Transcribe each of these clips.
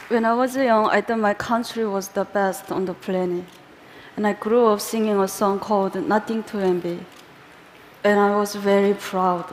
When I was young, I thought my country was the best on the planet. And I grew up singing a song called Nothing to Envy. And I was very proud.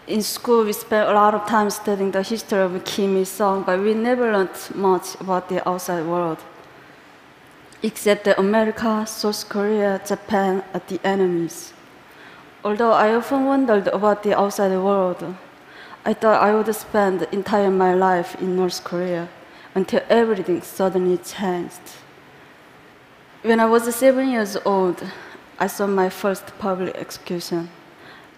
In school, we spent a lot of time studying the history of Kim Il-sung, but we never learned much about the outside world. Except that America, South Korea, Japan are the enemies. Although I often wondered about the outside world, I thought I would spend the entire my life in North Korea until everything suddenly changed. When I was 7 years old, I saw my first public execution.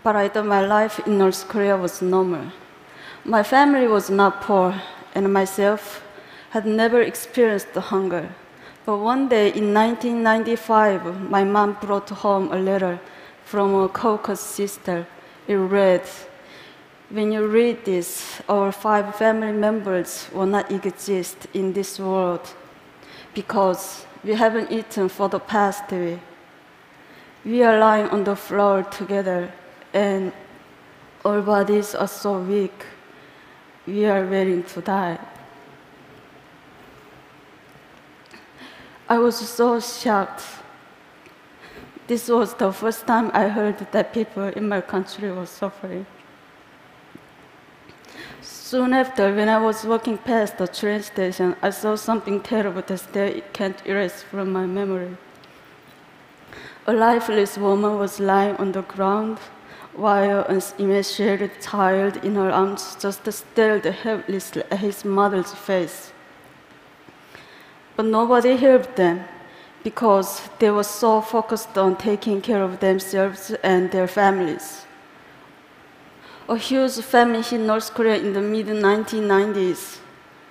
But I thought my life in North Korea was normal. My family was not poor, and myself had never experienced hunger. But one day in 1995, my mom brought home a letter from a Caucasus sister. It read, "When you read this, our 5 family members will not exist in this world because we haven't eaten for the past week. We are lying on the floor together, and our bodies are so weak. We are waiting to die." I was so shocked. This was the first time I heard that people in my country were suffering. Soon after, when I was walking past the train station, I saw something terrible that still can't erase from my memory. A lifeless woman was lying on the ground, while an emaciated child in her arms just stared helplessly at his mother's face. But nobody helped them because they were so focused on taking care of themselves and their families. A huge famine hit North Korea in the mid-1990s.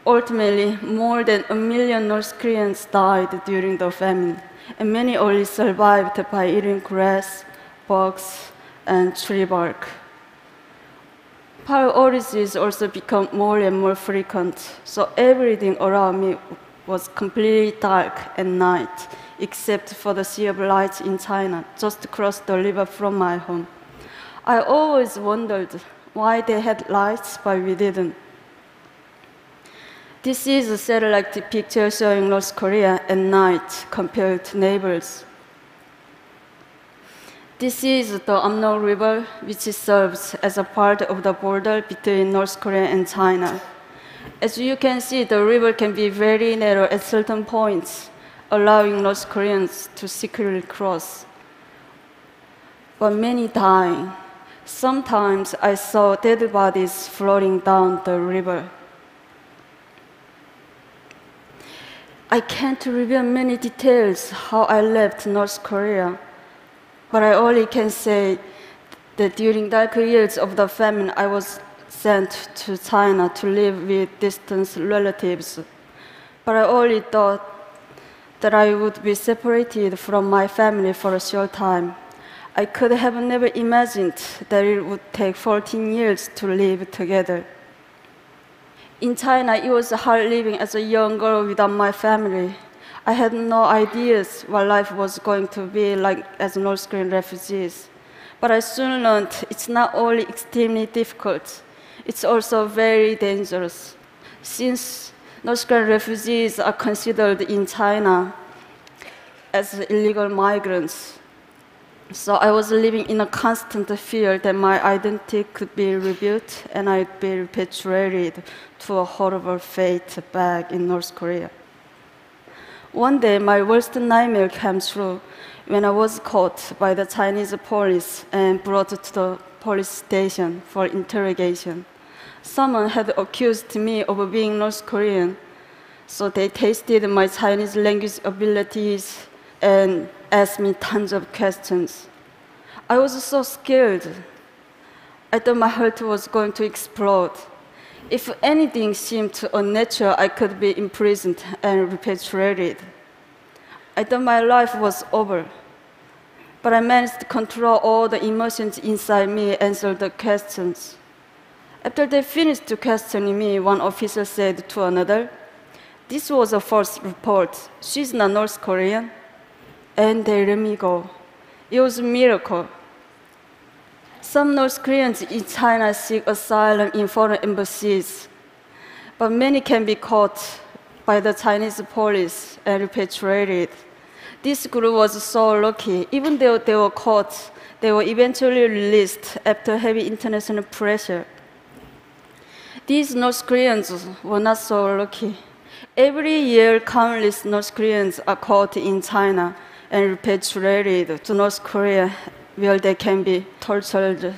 Ultimately, more than 1 million North Koreans died during the famine, and many only survived by eating grass, bugs, and tree bark. Power outages also become more and more frequent, so everything around me was completely dark at night, except for the sea of lights in China, just across the river from my home. I always wondered why they had lights, but we didn't. This is a satellite picture showing North Korea at night compared to neighbors. This is the Amno River, which serves as a part of the border between North Korea and China. As you can see, the river can be very narrow at certain points, allowing North Koreans to secretly cross. But many dying. Sometimes I saw dead bodies floating down the river. I can't reveal many details how I left North Korea, but I only can say that during darker years of the famine, I was sent to China to live with distant relatives. But I only thought that I would be separated from my family for a short time. I could have never imagined that it would take 14 years to live together. In China, it was hard living as a young girl without my family. I had no ideas what life was going to be like as North Korean refugees. But I soon learned it's not only extremely difficult, it's also very dangerous. Since North Korean refugees are considered in China as illegal migrants, so I was living in a constant fear that my identity could be revealed and I'd be repatriated to a horrible fate back in North Korea. One day, my worst nightmare came true when I was caught by the Chinese police and brought to the police station for interrogation. Someone had accused me of being North Korean, so they tested my Chinese language abilities and asked me tons of questions. I was so scared. I thought my heart was going to explode. If anything seemed unnatural, I could be imprisoned and repatriated. I thought my life was over. But I managed to control all the emotions inside me and answer the questions. After they finished questioning me, one officer said to another, "This was a false report. She's not North Korean." And they let me go. It was a miracle. Some North Koreans in China seek asylum in foreign embassies, but many can be caught by the Chinese police and repatriated. This group was so lucky. Even though they were caught, they were eventually released after heavy international pressure. These North Koreans were not so lucky. Every year, countless North Koreans are caught in China and repatriated to North Korea, where they can be tortured,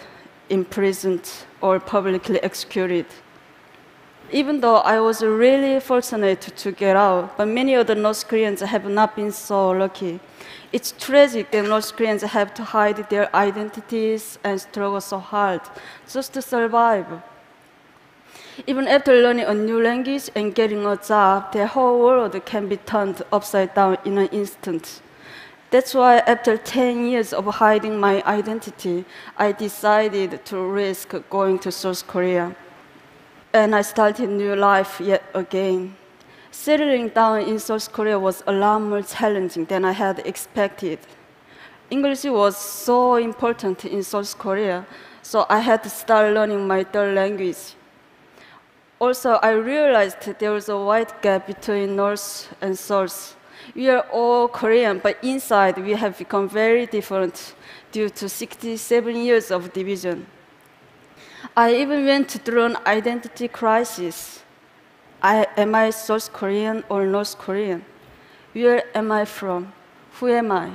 imprisoned, or publicly executed. Even though I was really fortunate to get out, but many other North Koreans have not been so lucky. It's tragic that North Koreans have to hide their identities and struggle so hard just to survive. Even after learning a new language and getting a job, their whole world can be turned upside down in an instant. That's why after 10 years of hiding my identity, I decided to risk going to South Korea. And I started a new life yet again. Settling down in South Korea was a lot more challenging than I had expected. English was so important in South Korea, so I had to start learning my third language. Also, I realized there was a wide gap between North and South. We are all Korean, but inside we have become very different due to 67 years of division. I even went through an identity crisis. Am I South Korean or North Korean? Where am I from? Who am I?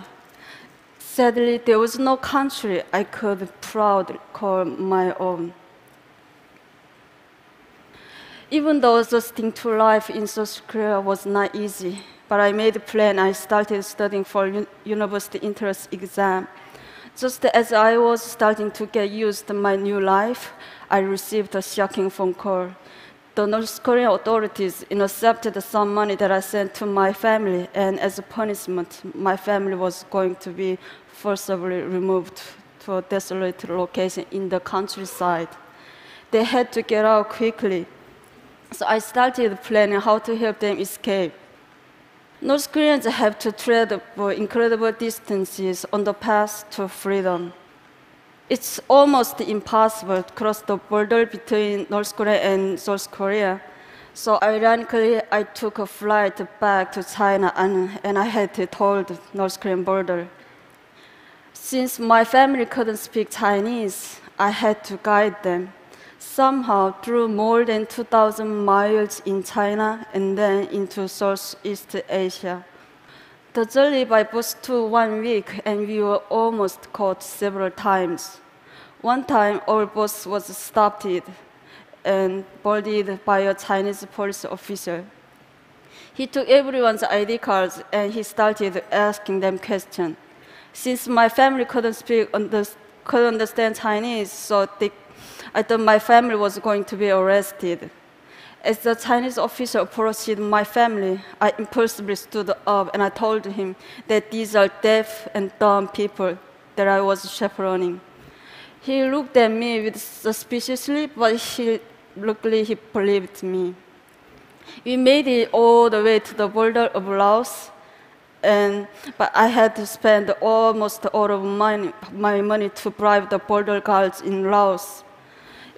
Sadly, there was no country I could proudly call my own. Even though adjusting to life in South Korea was not easy, but I made a plan. I started studying for university entrance exam. Just as I was starting to get used to my new life, I received a shocking phone call. The North Korean authorities intercepted some money that I sent to my family, and as a punishment, my family was going to be forcibly removed to a desolate location in the countryside. They had to get out quickly. So I started planning how to help them escape. North Koreans have to travel incredible distances on the path to freedom. It's almost impossible to cross the border between North Korea and South Korea. So ironically, I took a flight back to China and I had to told the North Korean border. Since my family couldn't speak Chinese, I had to guide them. Somehow through more than 2,000 miles in China and then into Southeast Asia. The journey by bus took 1 week and we were almost caught several times. One time our bus was stopped and boarded by a Chinese police officer. He took everyone's ID cards and he started asking them questions. Since my family couldn't understand Chinese, so I thought my family was going to be arrested. As the Chinese officer approached my family, I impulsively stood up and I told him that these are deaf and dumb people that I was chaperoning. He looked at me with suspiciously, but luckily he believed me. We made it all the way to the border of Laos, but I had to spend almost all of my money to bribe the border guards in Laos.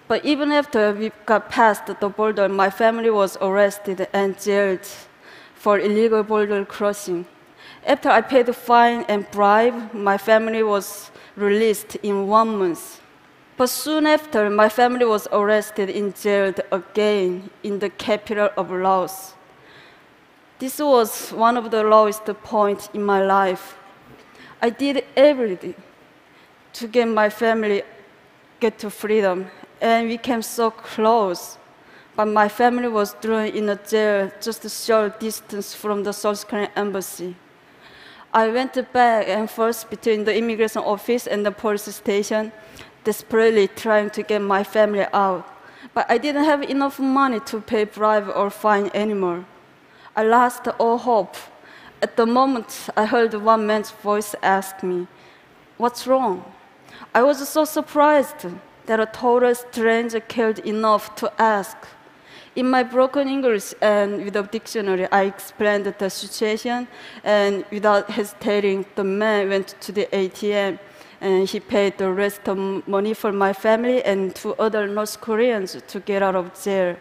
But even after we got past the border, my family was arrested and jailed for illegal border crossing. After I paid the fine and bribe, my family was released in 1 month. But soon after, my family was arrested and jailed again in the capital of Laos. This was one of the lowest points in my life. I did everything to get my family to freedom, and we came so close. But my family was thrown in a jail just a short distance from the South Korean embassy. I went back and forth between the immigration office and the police station, desperately trying to get my family out. But I didn't have enough money to pay bribe or fine anymore. I lost all hope. At the moment, I heard one man's voice ask me, "What's wrong?" I was so surprised that a total stranger cared enough to ask. In my broken English and with a dictionary, I explained the situation, and without hesitating, the man went to the ATM, and he paid the rest of money for my family and 2 other North Koreans to get out of jail.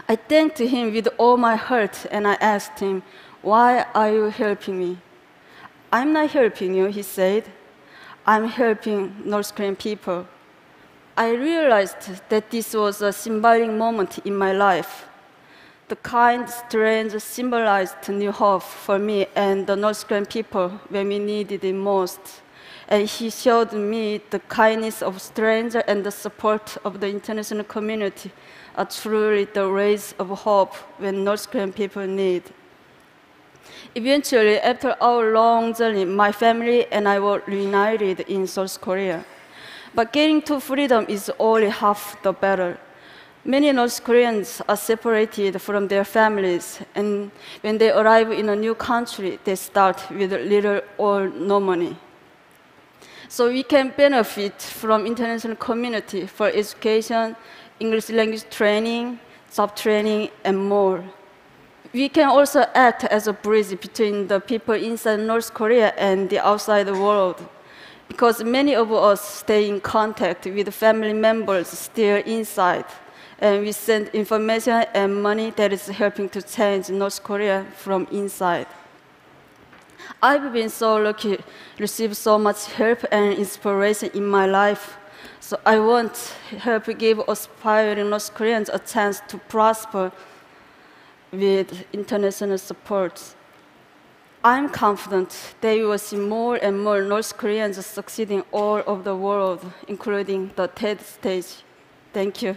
I thanked him with all my heart, and I asked him, "Why are you helping me?" "I'm not helping you," he said. "I'm helping North Korean people." I realized that this was a symbolic moment in my life. The kind stranger symbolized new hope for me and the North Korean people when we needed it most. And he showed me the kindness of strangers and the support of the international community are truly the rays of hope when North Korean people need. Eventually, after our long journey, my family and I were reunited in South Korea. But getting to freedom is only half the battle. Many North Koreans are separated from their families, and when they arrive in a new country, they start with little or no money. So we can benefit from international community for education, English language training, job training, and more. We can also act as a bridge between the people inside North Korea and the outside world, because many of us stay in contact with family members still inside, and we send information and money that is helping to change North Korea from inside. I've been so lucky to receive so much help and inspiration in my life, so I want to help give aspiring North Koreans a chance to prosper with international support. I'm confident that we will see more and more North Koreans succeeding all over the world, including the TED stage. Thank you.